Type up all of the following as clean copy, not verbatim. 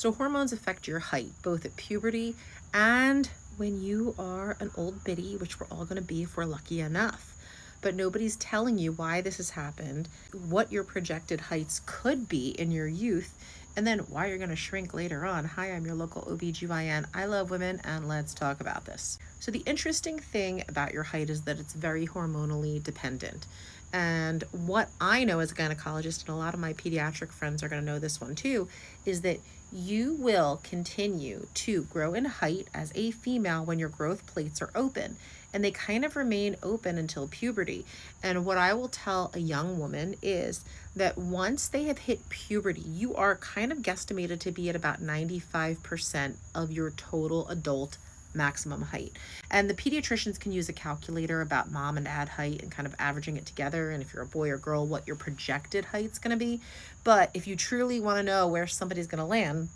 So hormones affect your height, both at puberty and when you are an old biddy, which we're all going to be if we're lucky enough. But nobody's telling you why this has happened, what your projected heights could be in your youth, and then why you're going to shrink later on. Hi, I'm your local OBGYN. I love women, and let's talk about this. So the interesting thing about your height is that it's very hormonally dependent. And what I know as a gynecologist, and a lot of my pediatric friends are going to know this one too, is that you will continue to grow in height as a female when your growth plates are open, and they kind of remain open until puberty. And what I will tell a young woman is that once they have hit puberty, you are kind of guesstimated to be at about 95% of your total adult maximum height. And the pediatricians can use a calculator about mom and dad height and kind of averaging it together. And if you're a boy or girl, what your projected height's going to be. But if you truly want to know where somebody's going to land,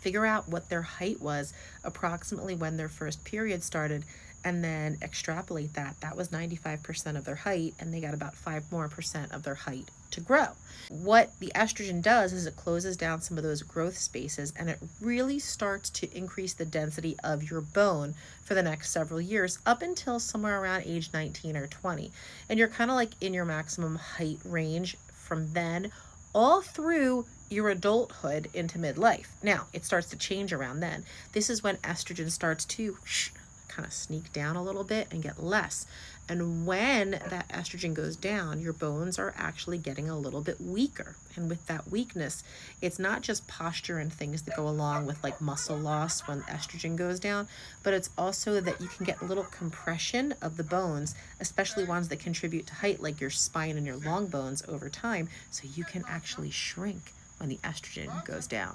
figure out what their height was approximately when their first period started, and then extrapolate that. That was 95% of their height, and they got about 5% more of their height to grow. What the estrogen does is it closes down some of those growth spaces, and it really starts to increase the density of your bone for the next several years, up until somewhere around age 19 or 20. And you're kind of like in your maximum height range from then all through your adulthood into midlife. Now, it starts to change around then. This is when estrogen starts to kind of sneak down a little bit and get less. And when that estrogen goes down, your bones are actually getting a little bit weaker. And with that weakness, it's not just posture and things that go along with like muscle loss when estrogen goes down, but it's also that you can get a little compression of the bones, especially ones that contribute to height, like your spine and your long bones over time, so you can actually shrink when the estrogen goes down.